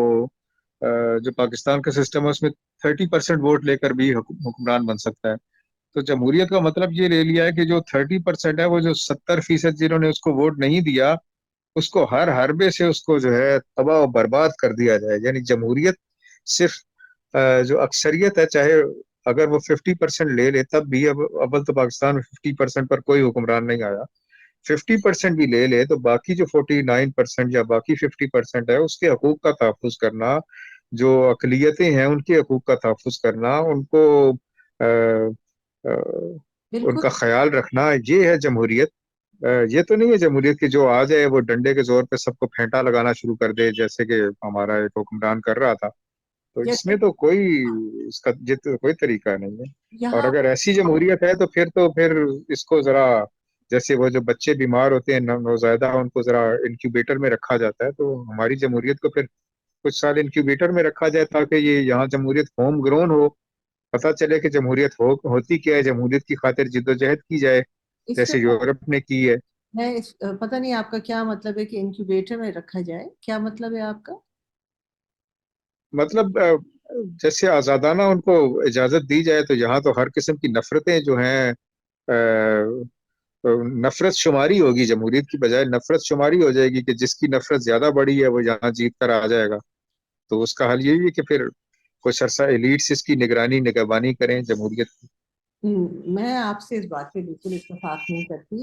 جو پاکستان کا سسٹم ہے اس میں 30% ووٹ لے کر بھی حکمران بن سکتا ہے۔ تو جمہوریت کا مطلب یہ لے لیا ہے کہ جو 30% ہے، وہ جو 70% جنہوں نے اس کو ووٹ نہیں دیا، اس کو ہر حربے سے اس کو جو ہے تباہ و برباد کر دیا جائے۔ یعنی جمہوریت صرف جو اکثریت ہے، چاہے اگر وہ 50% لے لے تب بھی، اب اول تو پاکستان میں 50% پر کوئی حکمران نہیں آیا، 50% بھی لے لے تو باقی جو 49% یا باقی 50% ہے اس کے حقوق کا تحفظ کرنا، جو اقلیتیں ہیں ان کے حقوق کا تحفظ کرنا، ان کو ان بالکل، کا خیال رکھنا، یہ ہے جمہوریت۔ یہ تو نہیں ہے جمہوریت کہ جو آ جائے وہ ڈنڈے کے زور پہ سب کو پھینٹا لگانا شروع کر دے، جیسے کہ ہمارا ایک حکمران کر رہا تھا۔ تو اس جیسے میں تو کوئی، اس کا یہ تو کوئی طریقہ نہیں ہے۔ اور یہاں اگر ایسی جمہوریت ہے تو پھر اس کو ذرا، جیسے وہ جو بچے بیمار ہوتے ہیں نوزائیدہ، ان کو ذرا انکیوبیٹر میں رکھا جاتا ہے، تو ہماری جمہوریت کو پھر کچھ سال انکیوبیٹر میں رکھا جائے تاکہ یہ یہاں جمہوریت ہوم گرون ہو، پتہ چلے کہ جمہوریت ہوتی کیا ہے، جمہوریت کی خاطر جدوجہد کی جائے اس سے جیسے یورپ نے کی ہے۔ پتہ نہیں آپ کا کیا مطلب ہے کہ انکیوبیٹر میں رکھا جائے، کیا مطلب ہے آپ کا؟ مطلب جیسے آزادانہ ان کو اجازت دی جائے، تو یہاں تو ہر قسم کی نفرتیں جو ہیں، نفرت شماری ہوگی، جمہوریت کی بجائے نفرت شماری ہو جائے گی کہ جس کی نفرت زیادہ بڑی ہے وہ یہاں جیت کر آ جائے گا۔ تو اس کا حل یہی ہے کہ پھر کچھ عرصہ ایلیٹس اس کی نگرانی کریں جمہوریت کی۔ میں آپ سے اس بات پہ بالکل اتفاق نہیں کرتی،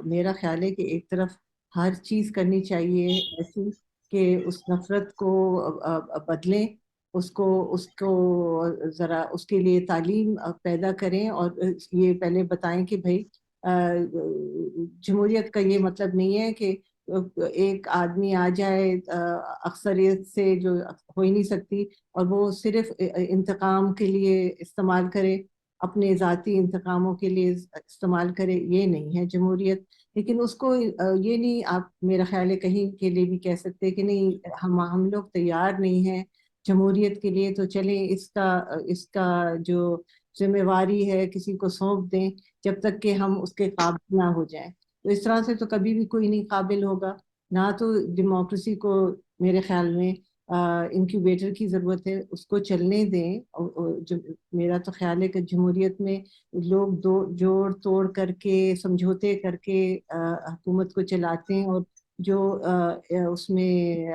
میرا خیال ہے کہ ایک طرف ہر چیز کرنی چاہیے ایسی کہ اس نفرت کو بدلیں، اس کو ذرا اس کے لیے تعلیم پیدا کریں، اور یہ پہلے بتائیں کہ بھائی جمہوریت کا یہ مطلب نہیں ہے کہ ایک آدمی آ جائے اکثریت سے جو ہو ہی نہیں سکتی، اور وہ صرف انتقام کے لیے استعمال کرے، اپنے ذاتی انتقاموں کے لیے استعمال کرے، یہ نہیں ہے جمہوریت۔ لیکن اس کو یہ نہیں، آپ میرا خیال ہے کہیں کے لیے بھی کہہ سکتے کہ نہیں ہم لوگ تیار نہیں ہیں جمہوریت کے لیے، تو چلیں اس کا جو ذمہ واری ہے کسی کو سونپ دیں جب تک کہ ہم اس کے قابل نہ ہو جائیں۔ تو اس طرح سے تو کبھی بھی کوئی نہیں قابل ہوگا، نہ تو ڈیموکریسی کو میرے خیال میں انکیوبیٹر کی ضرورت ہے، اس کو چلنے دیں۔ میرا تو خیال ہے کہ جمہوریت میں لوگ جوڑ توڑ کر کے، سمجھوتے کر کے حکومت کو چلاتے ہیں، اور جو اس میں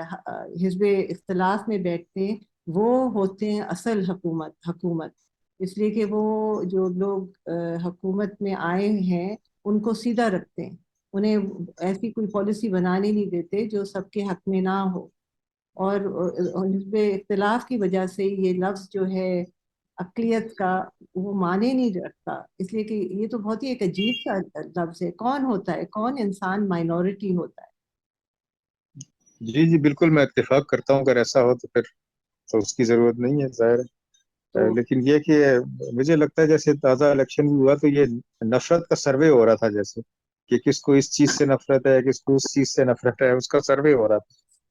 حزب اختلاف میں بیٹھتے ہیں وہ ہوتے ہیں اصل حکومت، اس لیے کہ وہ جو لوگ حکومت میں آئے ہیں ان کو سیدھا رکھتے ہیں، انہیں ایسی کوئی پالیسی بنانے نہیں دیتے جو سب کے حق میں نہ ہو، اور حزب اختلاف کی وجہ سے یہ لفظ جو ہے اقلیت کا، وہ معنی نہیں رکھتا، اس لیے کہ یہ تو بہت ہی ایک عجیب سا لفظ ہے، کون ہوتا ہے، کون انسان مائنورٹی ہوتا ہے؟ جی جی بالکل، میں اتفاق کرتا ہوں، اگر ایسا ہو تو پھر تو اس کی ضرورت نہیں ہے، ظاہر ہے۔ تو لیکن یہ کہ مجھے لگتا ہے جیسے تازہ الیکشن بھی ہوا تو یہ نفرت کا سروے ہو رہا تھا، جیسے کہ کس کو اس چیز سے نفرت ہے، کس کو اس چیز سے نفرت ہے، اس کا سروے ہو رہا تھا۔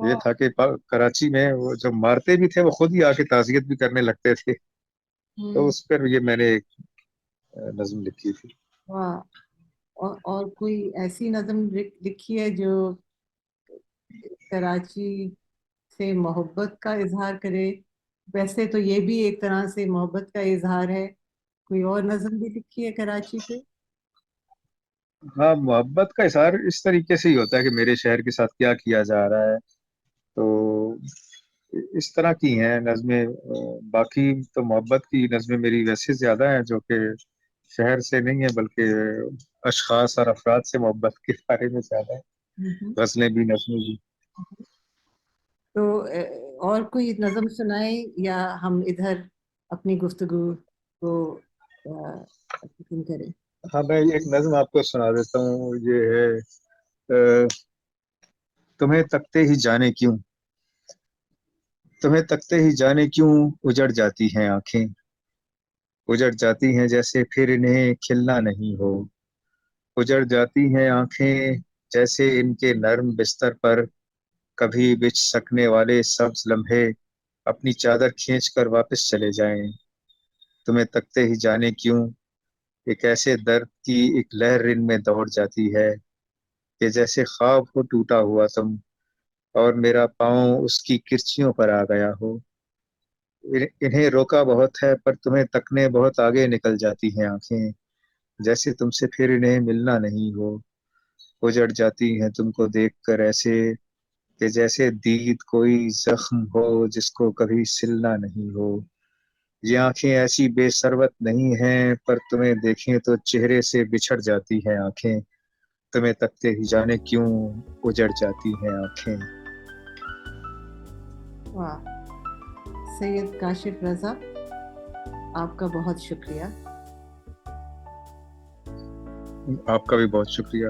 یہ تھا کہ کراچی میں وہ جب مارتے بھی تھے وہ خود ہی آ کے تعزیت بھی کرنے لگتے تھے، تو اس پر یہ میں نے ایک نظم لکھی تھی۔ اور کوئی ایسی نظم لکھی ہے جو کراچی سے محبت کا اظہار کرے؟ ویسے تو یہ بھی ایک طرح سے محبت کا اظہار ہے، کوئی اور نظم بھی لکھی ہے کراچی پہ؟ ہاں، محبت کا اظہار اس طریقے سے ہی ہوتا ہے کہ میرے شہر کے ساتھ کیا کیا جا رہا ہے، تو اس طرح کی ہیں نظمیں۔ باقی تو محبت کی نظمیں میری ویسے زیادہ ہیں جو کہ شہر سے نہیں ہیں بلکہ اشخاص اور افراد سے محبت کے بارے میں زیادہ ہے، غزلیں بھی نظمیں بھی۔ تو اور کوئی نظم سنائیں یا ہم ادھر اپنی گفتگو کو ختم کریں؟ ہاں، میں ایک نظم آپ کو سنا دیتا ہوں، یہ ہے تمہیں تکتے ہی جانے کیوں، تمہیں تکتے ہی جانے کیوں اجڑ جاتی ہیں آنکھیں، اجڑ جاتی ہیں جیسے پھر انہیں کھلنا نہیں ہو، اجڑ جاتی ہیں آنکھیں جیسے ان کے نرم بستر پر کبھی بچھ سکنے والے سبز لمحے اپنی چادر کھینچ کر واپس چلے جائیں۔ تمہیں تکتے ہی جانے کیوں ایک ایسے درد کی ایک لہر ان میں دوڑ جاتی ہے کہ جیسے خواب ہو ٹوٹا ہوا تم اور میرا پاؤں اس کی کرچیوں پر آ گیا ہو۔ انہیں روکا بہت ہے پر تمہیں تکنے بہت آگے نکل جاتی ہیں آنکھیں، جیسے تم سے پھر انہیں ملنا نہیں ہو، اجڑ جاتی ہیں تم کو دیکھ کر ایسے کہ جیسے دید کوئی زخم ہو جس کو کبھی سلنا نہیں ہو۔ یہ آنکھیں ایسی بے ثروت نہیں ہیں پر تمہیں دیکھیں تو چہرے سے بچھڑ جاتی ہیں آنکھیں، تمہیں تکتے ہی جانے کیوں اجڑ جاتی ہیں آنکھیں۔ واہ، سید کاشف رضا، آپ کا بہت شکریہ۔ آپ کا بھی بہت شکریہ۔